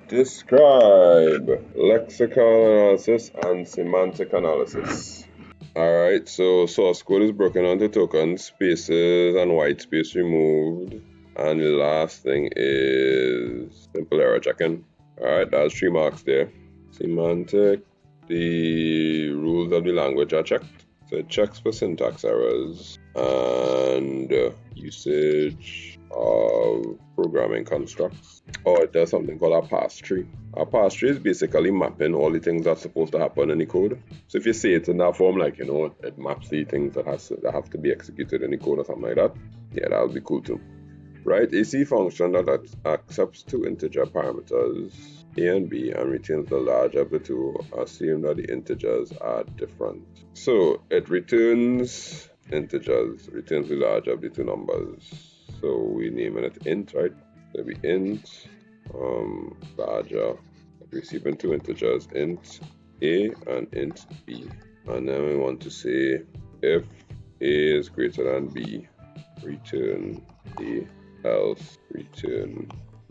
Describe lexical analysis and semantic analysis. Alright, so source code is broken onto tokens, spaces, and white space removed. And the last thing is simple error checking. Alright, that's 3 marks there. Semantic, the rules of the language are checked. So it checks for syntax errors and usage of programming constructs. Or it does something called a pass tree. A pass tree is basically mapping all the things that's supposed to happen in the code. So if you see it in that form, like, it maps the things that have to be executed in the code or something like that, yeah, that would be cool too. Write a C function that accepts 2 integer parameters, a and b, and returns the larger of the two, assume that the integers are different. So it returns integers, returns the larger of the two numbers. So we name it int, right? So we int larger, receiving 2 integers, int a and int b. And then we want to say if a is greater than b, return a, else return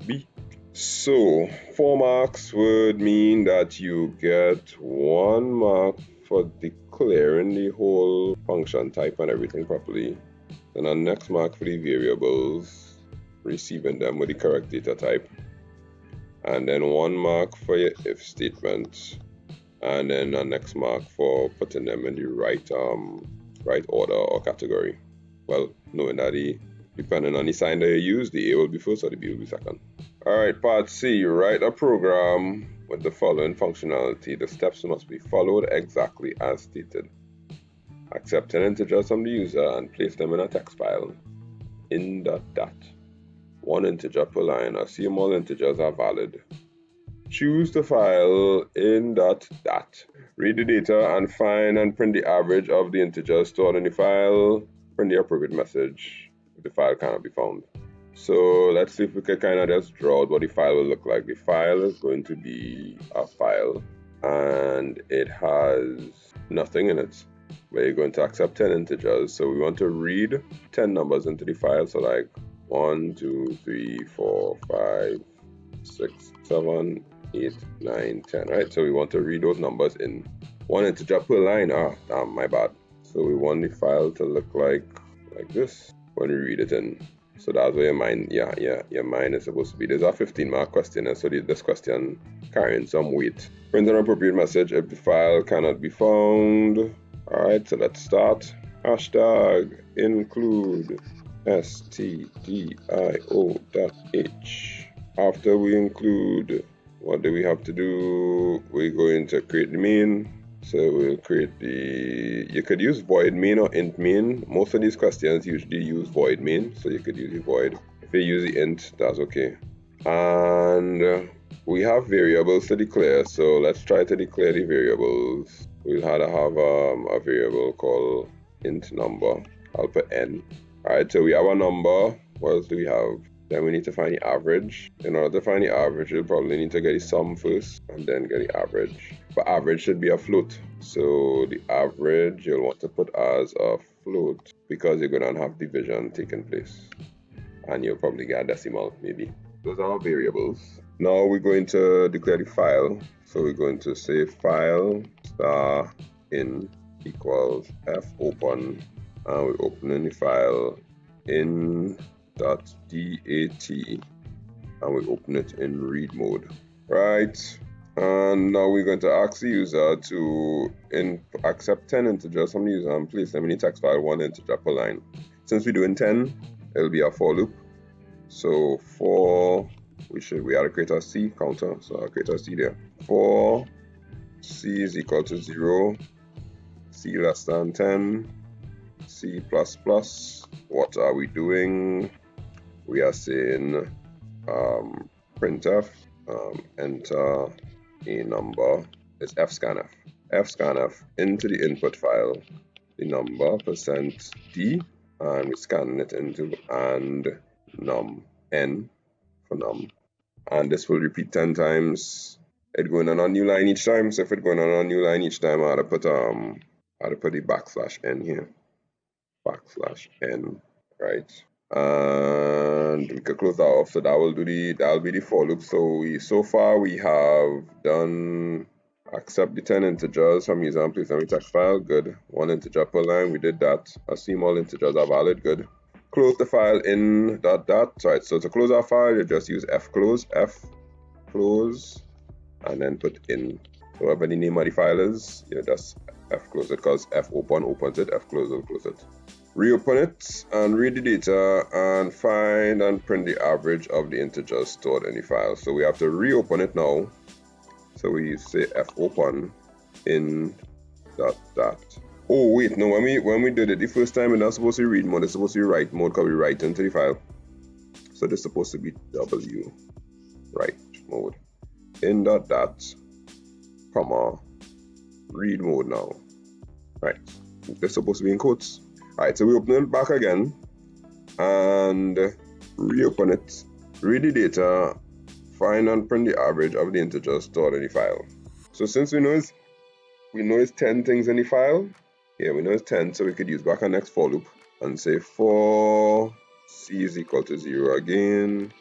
b. So 4 marks would mean that you get 1 mark for declaring the whole function type and everything properly. Then a next mark for the variables, receiving them with the correct data type. And then 1 mark for your if statement. And then a next mark for putting them in the right order or category. Well, knowing that depending on the sign that you use, the A will be first or the B will be second. Alright, part C, write a program with the following functionality. The steps must be followed exactly as stated. Accept 10 integers from the user and place them in a text file. In .dat. 1 integer per line. Assume all integers are valid. Choose the file in .dat. Read the data and find and print the average of the integers stored in the file. Print the appropriate message if the file cannot be found. So let's see if we can kind of just draw out what the file will look like. The file is going to be a file and it has nothing in it. We're going to accept 10 integers. So we want to read 10 numbers into the file. So like 1, 2, 3, 4, 5, 6, 7, 8, 9, 10, right? So we want to read those numbers in 1 integer per line. My bad. So we want the file to look like this when we read it in. So that's where your mind, your mind is supposed to be. There's a 15-mark question, so this question carrying some weight. Print an appropriate message if the file cannot be found. Alright, so let's start. Hashtag include stdio.h. After we include, what do we have to do? We're going to create the main. So we'll create you could use void main or int main. Most of these questions usually use void main, so you could use the void. If you use the int, that's okay. And we have variables to declare, so let's try to declare the variables. We'll have a variable called int number. I'll put n. Alright, so we have a number. What else do we have? Then we need to find the average. In order to find the average, you'll probably need to get the sum first and then get the average. But average should be a float. So the average you'll want to put as a float because you're going to have division taking place. And you'll probably get a decimal maybe. Those are our variables. Now we're going to declare the file. So we're going to say file star in equals f open. And we're opening the file in .dat and we open it in read mode, right? And now we're going to ask the user to accept 10 integers from the user and place them in the text file 1 integer per line. Since we're doing 10, it'll be a for loop. So for we had to create a C counter, so I'll create a C there. For C is equal to 0, C less than 10, C++. What are we doing? We are saying printf enter a number is fscanf. Fscanf into the input file the number %d and we scan it into and num n for num, and this will repeat 10 times. It going on a new line each time. So if it's going on a new line each time, I had to put the \n here. \n, right? and we could close that off. So that'll be the for loop. So far we have done accept the 10 integers from user and place memory text file. Good. 1 integer per line. We did that. Assume all integers are valid. Good. Close the file in ... Right. So to close our file, you just use fclose, and then put in. So whatever the name of the file is, you just fclose it, because fopen opens it, fclose will close it. Reopen it and read the data and find and print the average of the integers stored in the file. So we have to reopen it now. So we say fopen in ... Oh wait, no, when we did it the first time, it's not supposed to be read mode, it's supposed to be write mode, because we write into the file. So this is supposed to be W write mode in ... comma read mode now. Right. This is supposed to be in quotes. Alright, so we open it back again and reopen it, read the data, find and print the average of the integers stored in the file. So since we know it's 10 things in the file, yeah, we know it's 10, so we could use back our next for loop and say for c is equal to 0 again,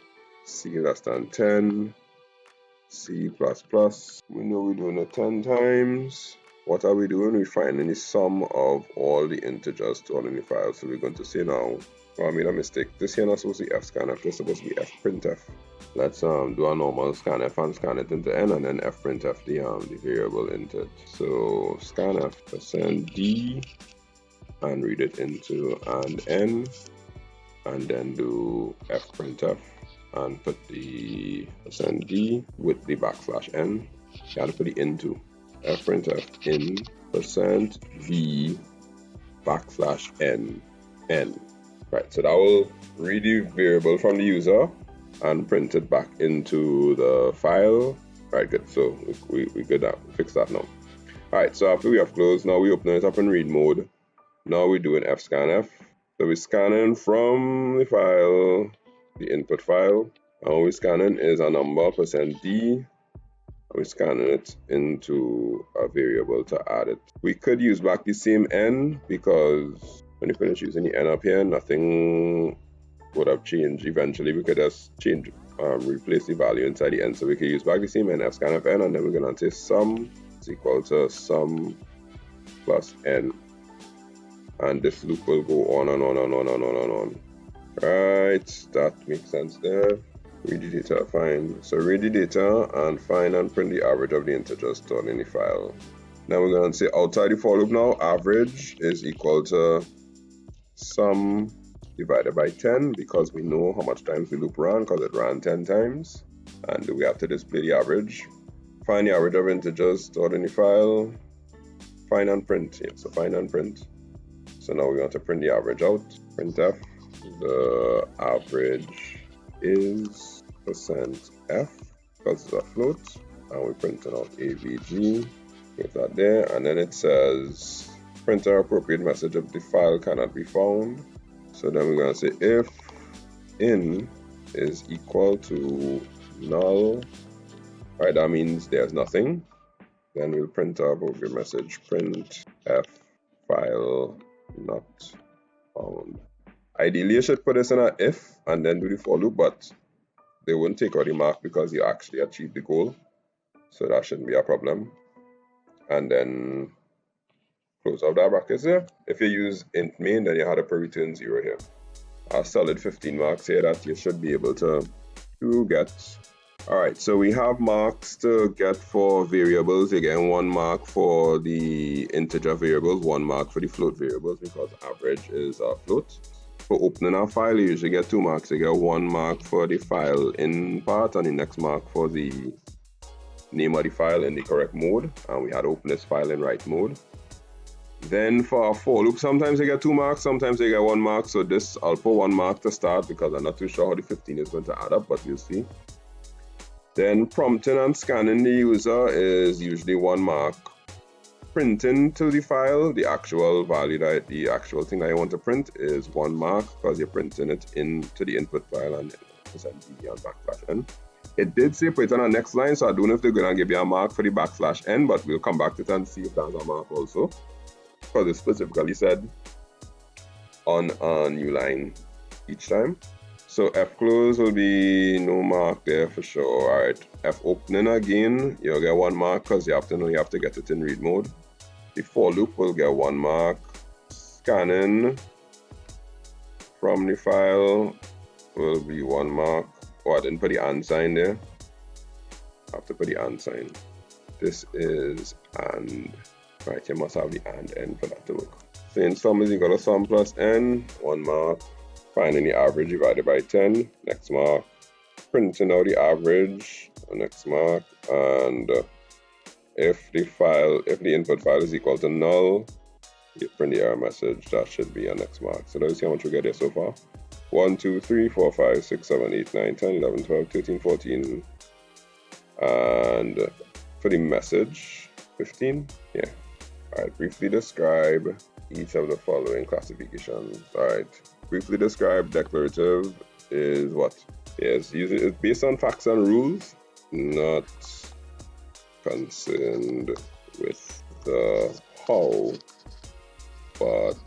c less than 10, c plus plus. We know we're doing it 10 times. What are we doing? We're finding the sum of all the integers stored in the file. So we're going to say now, oh, I made a mistake. This here not supposed to be fscanf, this is supposed to be fprintf. Let's do a normal scanf and scan it into n, and then fprintf the variable into it. So scanf %d and read it into and n, and then do fprintf and put the %d with the \n. You got to put the into. Fprintf in %v \n. Right, so that will read the variable from the user and print it back into the file. Right, good. So we good that. Fix that now. Alright, so after we have closed, now we open it up in read mode. Now we're doing fscanf. So we're scanning from the file, the input file. And what we're scanning is a number %d. We're scanning it into a variable to add it. We could use back the same n, because when you finish using the n up here, nothing would have changed. Eventually we could just change, replace the value inside the n. So we could use back the same n, fscanf n, and then we're going to say sum is equal to sum plus n. And this loop will go on and on and on and on and on. Right, that makes sense there. Read the data, find. So read the data and find and print the average of the integers stored in the file. Now we're going to say outside the for loop now, average is equal to sum divided by 10, because we know how much times the loop ran, because it ran 10 times. And we have to display the average. Find the average of integers stored in the file. Find and print. Yeah, so find and print. So now we're going to print the average out. Printf, the average is %f, because it's a float, and we print it out avg, put that there, and then it says print an appropriate message if the file cannot be found. So then we're going to say if in is equal to null, right, that means there's nothing. Then we'll print our appropriate message, print f file not found. Ideally, you should put this in an if and then do the for loop, but they won't take out the mark because you actually achieved the goal. So that shouldn't be a problem. And then close out that brackets here. If you use int main, then you had to return 0 here. A solid 15 marks here that you should be able to get. Alright, so we have marks to get for variables. Again, 1 mark for the integer variables, 1 mark for the float variables, because average is a float. For opening our file, you usually get 2 marks. You get 1 mark for the file in part, and the next mark for the name of the file in the correct mode. And we had to open this file in write mode. Then for our for loop, sometimes you get 2 marks, sometimes you get 1 mark. So this, I'll put 1 mark to start, because I'm not too sure how the 15 is going to add up, but you'll see. Then prompting and scanning the user is usually 1 mark. Printing to the file, the actual value, that the actual thing that you want to print, is 1 mark, because you're printing it into the input file and %d and \n. It did say put it on the next line, so I don't know if they're going to give you a mark for the \n, but we'll come back to it and see if that's a mark also, because it specifically said on a new line each time. So F close will be no mark there for sure. Alright, F opening again, you'll get 1 mark because you have to get it in read mode. The for loop will get 1 mark. Scanning from the file will be 1 mark. Oh, I didn't put the and sign there. I have to put the and sign. This is and. Right, you must have the and n for that to work. Saying sum is equal to sum plus n, 1 mark. Finding the average divided by 10, next mark. Printing out the average, next mark. And if the input file is equal to null, you print the error message. That should be a next mark. So let's see how much we get here so far. 1, 2, 3, 4, 5, 6, 7, 8, 9, 10, 11, 12, 13, 14. And for the message, 15. Yeah. Alright, briefly describe each of the following classifications. Alright, briefly describe declarative is what? Yes, it's based on facts and rules, not concerned with the how, but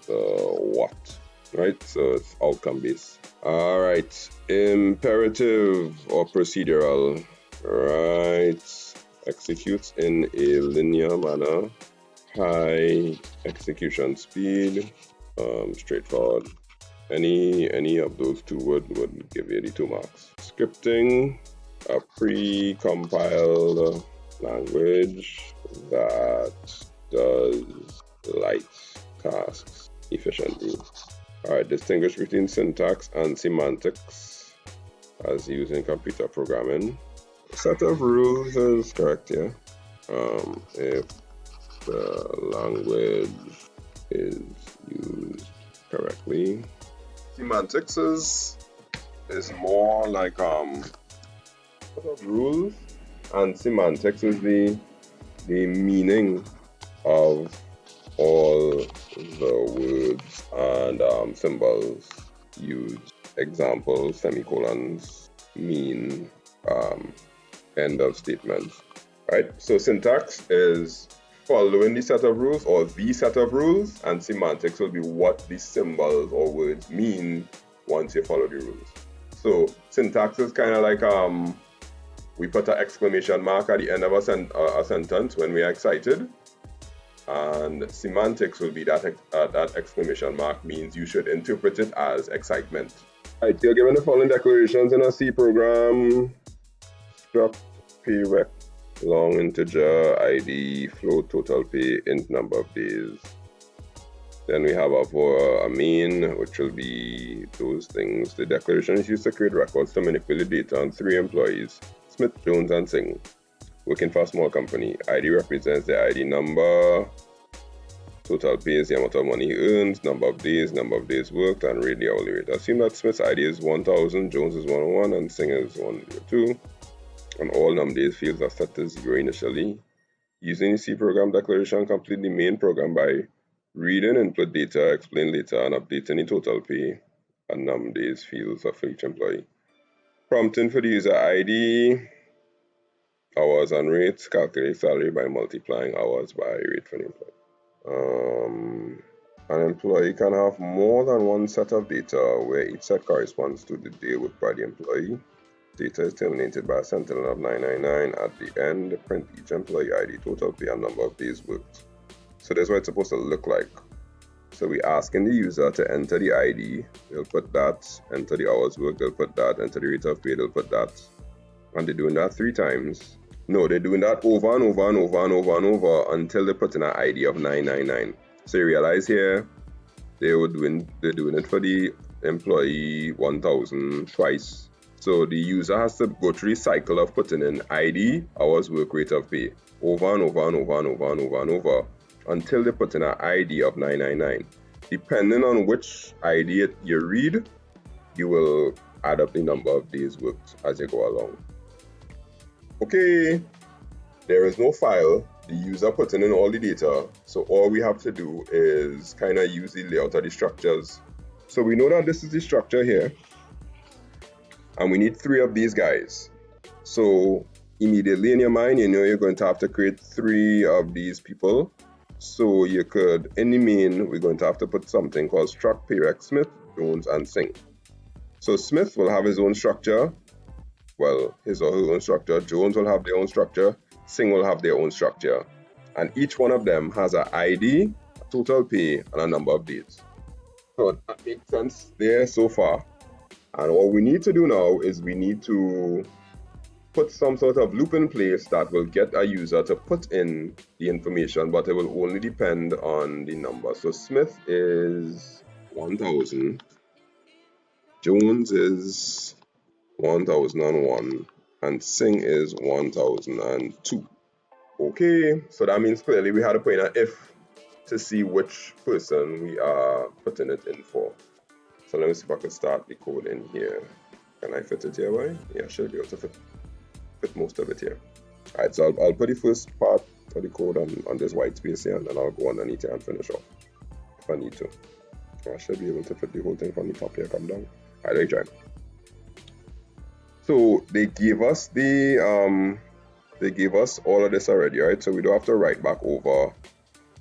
the what. Right, so it's outcome based. Alright, imperative or procedural. Right, executes in a linear manner. High execution speed, straightforward. Any of those two would give you the 2 marks. Scripting, a pre-compiled language that does light tasks efficiently. Alright, distinguish between syntax and semantics as used in computer programming. Set of rules is correct here. If the language is used correctly. Semantics is more like set of rules, and semantics is the meaning of all the words and symbols used. Examples, semicolons, mean, end of statements. Right? So syntax is following the set of rules or the set of rules, and semantics will be what the symbols or words mean once you follow the rules. So syntax is kind of like we put an exclamation mark at the end of a sentence when we are excited, and semantics will be that exclamation mark means you should interpret it as excitement. Right, you're given the following declarations in a C program. Struct prereq long integer ID float total pay int number of days. Then we have a mean, which will be those things. The declaration is used to create records to manipulate data on 3 employees, Smith, Jones, and Singh, working for a small company. ID represents the ID number. Total pay is the amount of money he earns, number of days worked, and rate the hourly rate. Assume that Smith's ID is 1000, Jones is 101, and Singh is 102. And all num days fields are set to 0 initially. Using the C program declaration, complete the main program by reading input data, explain later, and updating the total pay and num days fields of each employee. Prompting for the user ID, hours and rates, calculate salary by multiplying hours by rate for the employee. An employee can have more than one set of data where each set corresponds to the day worked by the employee. Data is terminated by a semicolon of 999 at the end. Print each employee ID, total pay, and number of days worked. So that's what it's supposed to look like. So we're asking the user to enter the ID, they'll put that, enter the hours worked, they'll put that, enter the rate of pay, they'll put that. And they're doing that 3 times. No, they're doing that over and over and over and over and over until they put in an ID of 999. So you realize here, they're doing it for the employee 1000 twice. So the user has to go through the cycle of putting in ID, hours work, rate of pay, over and over and over and over and over and over until they put in an ID of 999. Depending on which ID you read, you will add up the number of days worked as you go along. Okay, there is no file. The user putting in all the data. So all we have to do is kind of use the layout of the structures. So we know that this is the structure here. And we need 3 of these guys. So immediately in your mind, you know you're going to have to create 3 of these people. So you could, in the main, we're going to have to put something called struct prereq Smith Jones, and Singh. So Smith will have his own structure, well, his or her own structure. Jones will have their own structure. Singh will have their own structure. And each one of them has an ID, a total pay, and a number of days. So that makes sense there so far. And what we need to do now is we need to put some sort of loop in place that will get a user to put in the information, but it will only depend on the number. So Smith is 1000, Jones is 1001, and Singh is 1002. Okay, so that means clearly we had to put in an if to see which person we are putting it in for. So let me see if I can start the code in here. Can I fit it here, right? Yeah, I should be able to fit most of it here. Alright, so I'll put the first part of the code on this white space here, and then I'll go underneath here and finish off if I need to. I should be able to fit the whole thing from the top here, come down. Alright, let me try. So they gave us all of this already, right? So we don't have to write back over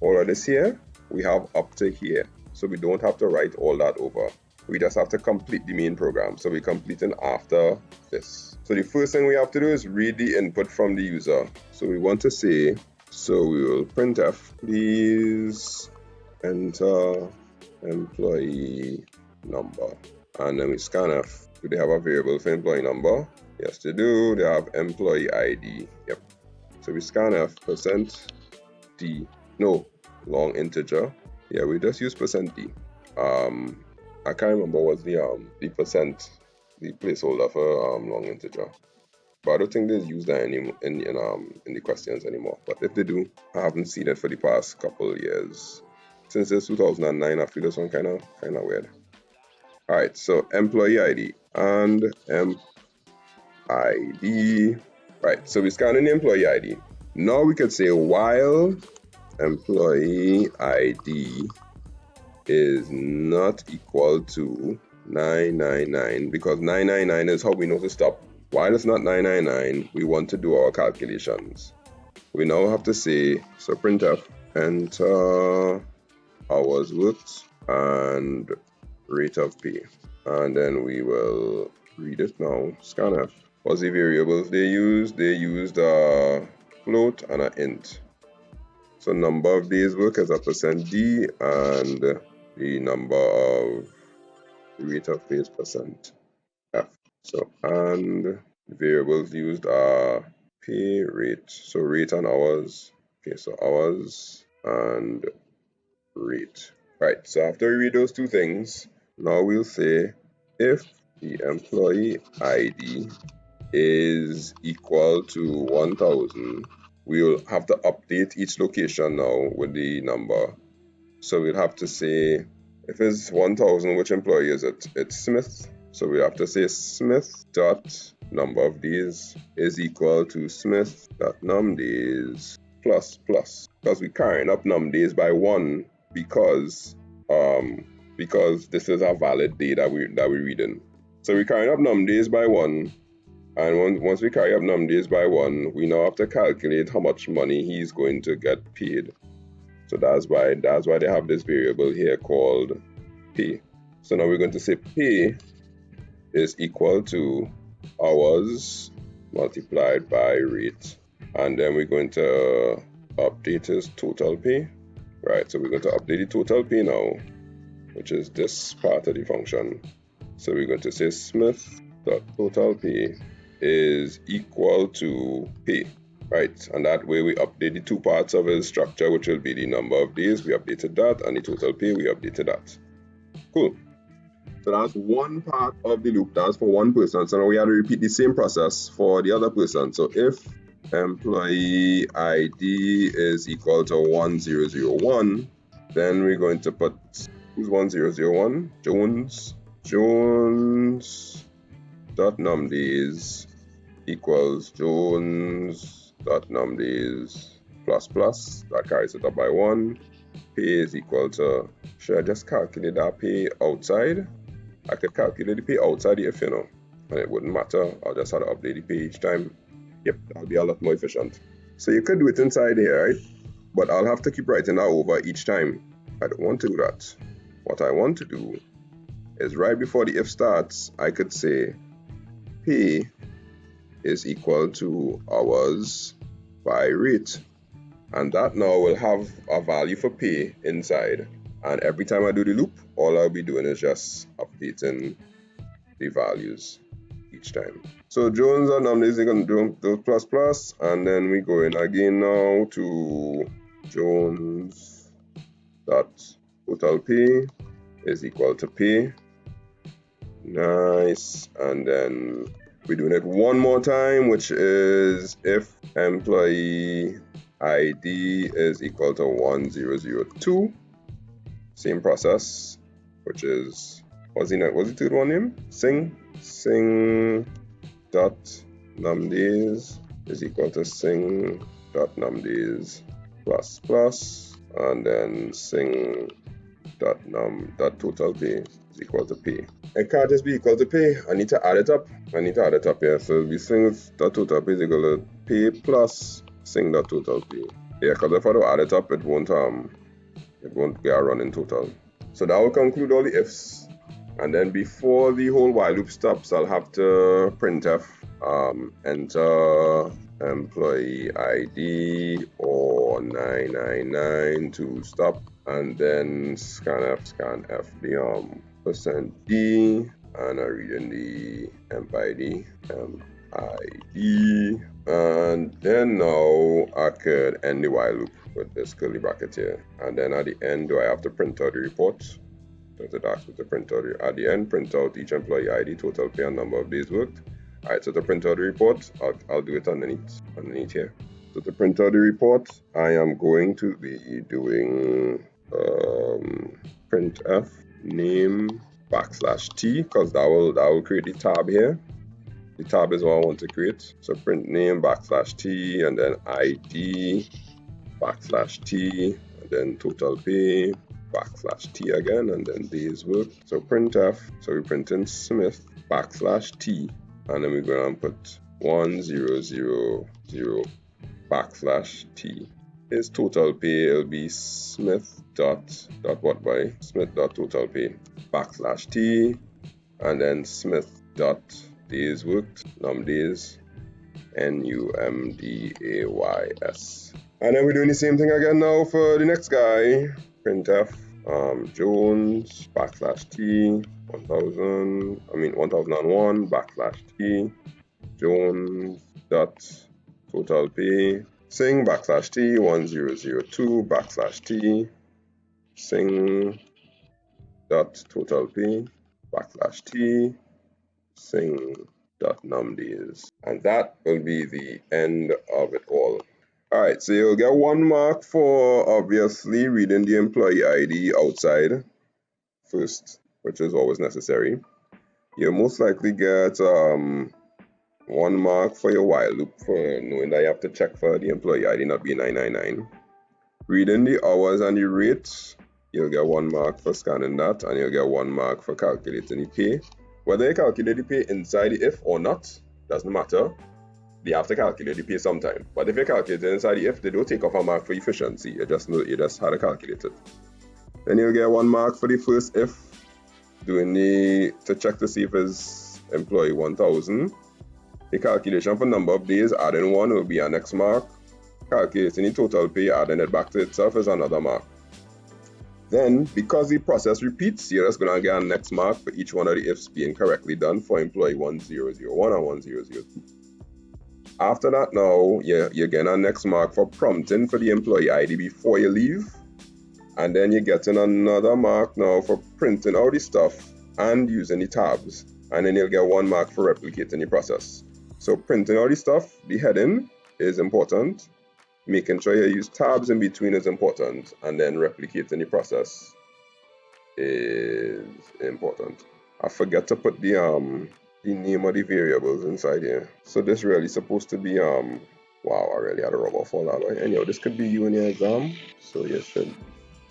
all of this here. We have up to here, so we don't have to write all that over. We just have to complete the main program. So we're completing after this. So the first thing we have to do is read the input from the user. So we want to say, so we will printf, please enter employee number. And then we scanf. Do they have a variable for employee number? Yes, they do. They have employee ID. Yep. So we scanf %d. No, long integer. Yeah, we just use %d. I can't remember what's the percent, the placeholder for long integer, but I don't think they use that in the questions anymore. But if they do, I haven't seen it for the past couple of years. Since it's 2009, I feel this one kind of weird. All right, so employee ID and ID. Right, so we scan in the employee ID. Now we can say while employee ID is not equal to 999, because 999 is how we know to stop. While it's not 999, we want to do our calculations. We now have to say, so printf, enter hours worked and rate of pay. And then we will read it now. Scanf. What's the variables they used? They used a float and an int. So number of days work is a %d, and the number of rate of pay is %f. So, and the variables used are pay rate. So rate and hours. Okay, so hours and rate. Right, so after we read those two things, now we'll say if the employee ID is equal to 1000, we will have to update each location now with the number. So we'll have to say, if it's 1000, which employee is it? It's Smith. So we have to say Smith dot number of days is equal to Smith dot num days plus, because we're carrying up num days by 1 because this is a valid day that we're reading. So we're carrying up num days by 1. And once we carry up num days by 1, we now have to calculate how much money he's going to get paid. So that's why they have this variable here called pay. So now we're going to say pay is equal to hours multiplied by rate. And then we're going to update his total pay. Right, so we're going to update the total pay now, which is this part of the function. So we're going to say Smith.total pay is equal to pay, right? And that way we update the two parts of his structure, which will be the number of days, we updated that, and the total pay, we updated that. Cool. So that's one part of the loop. That's for one person. So now we have to repeat the same process for the other person. So if employee ID is equal to 1001, then we're going to put, who's 1001? Jones dot num days equals Jones dot num days plus, that carries it up by 1. Pay is equal to, should I just calculate that pay outside? I could calculate the pay outside the if, and it wouldn't matter. I'll just have to update the pay each time. Yep, that'll be a lot more efficient. So you could do it inside here, right? But I'll have to keep writing that over each time. I don't want to do that. What I want to do is right before the if starts, I could say pay is equal to hours by rate. And that now will have a value for pay inside. And every time I do the loop, all I'll be doing is just updating the values each time. So Jones and numbers are going to do plus plus, and then we go in again now to Jones dot total pay is equal to pay. Nice. And then we're doing it one more time, which is if employee ID is equal to 1002. Same process, which is what's the third one name? Sing dot numdays is equal to sing dot numdays plus plus, and then sing dot total pay is equal to pay. It can't just be equal to pay. I need to add it up. Yeah. So it'll be sing dot total pay is equal to pay plus sing dot total pay. Yeah, because if I don't add it up, it won't be a running total. So that will conclude all the ifs. And then before the whole while loop stops, I'll have to printf enter employee ID or 999 to stop, and then scanf the %d, and I read in the emp ID, and then now I could end the while loop with this curly bracket here, and then at the end, do I have to print out the report? Does it ask me to print out at the end, print out each employee ID, total pay, and number of days worked. Alright, so to print out the report, I'll do it underneath here. So to print out the report, I am going to be doing printf name \t, because that will create the tab here. The tab is what I want to create. So print name \t, and then ID \t, and then total pay \t again, and then days worked. So printf, so we print in Smith \t, and then we're going to put 1000 \t. His total pay will be Smith dot total pay \t, and then Smith dot days worked, num days, NUMDAYS. And then we're doing the same thing again now for the next guy. Printf Jones \t 1001 \t Jones dot total pay sing \t 1002 \t sing dot total pay \t sing dot numdays, and that will be the end of it all. Alright, so you'll get 1 mark for obviously reading the employee ID outside first, which is always necessary. You'll most likely get 1 mark for your while loop for knowing that you have to check for the employee ID not being 999. Reading the hours and the rates, you'll get 1 mark for scanning that, and you'll get 1 mark for calculating the pay. Whether you calculate the pay inside the if or not, doesn't matter. They have to calculate the pay sometime. But if you calculate it inside the if, they don't take off a mark for efficiency. You just had to calculate it. Then you'll get 1 mark for the first if, to check to see if it's employee 1000. The calculation for number of days, adding 1 will be our next mark. Calculating the total pay, adding it back to itself is another mark. Then, because the process repeats, you're just going to get a next mark for each one of the ifs being correctly done for employee 1001 and 1002. After that now, you're getting a next mark for prompting for the employee ID before you leave. And then you're getting another mark now for printing out the stuff and using the tabs. And then you'll get 1 mark for replicating the process. So printing out the stuff, the heading is important. Making sure you use tabs in between is important. And then replicating the process is important. I forget to put the name of the variables inside here. So this really supposed to be wow, I really had a rubber fall out. Anyhow, this could be you in your exam, so you should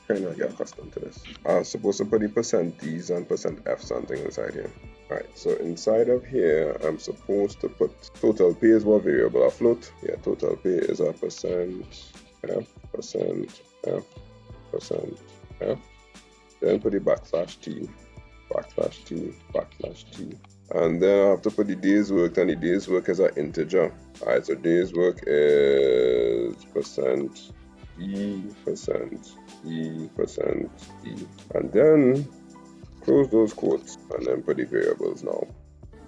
kind of get accustomed to this. I'm supposed to put the %Ds and %Fs and things inside here. Alright, so inside of here, I'm supposed to put total pay is what variable I float. Yeah, total pay is a %F, %F, %F. Then put the \t. backslash t, backslash t. And then I have to put the days worked, and the days work is an integer. Alright, so days work is %e, %e, %e. And then close those quotes and then put the variables now.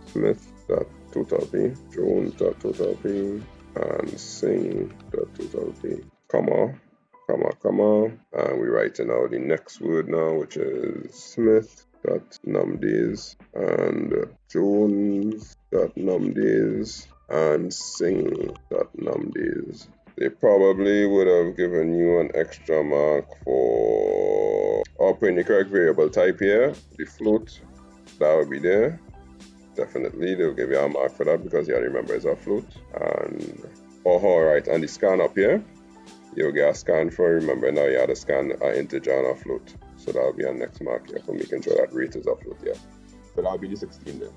Smith.totalP, Jones.totalP, and Singh.totalP, comma, and we write in now the next word now, which is Smith.numDays and Jones.numDays and Singh.numDays. They probably would have given you an extra mark for putting the correct variable type here, the float, that would be there. Definitely, they'll give you a mark for that because you remember it's a float. And alright, and the scan up here, you'll get a scan for, remember now you had to scan an integer and a float. So that'll be our next mark here for making sure that rate is a float here. So that'll be the 16 there.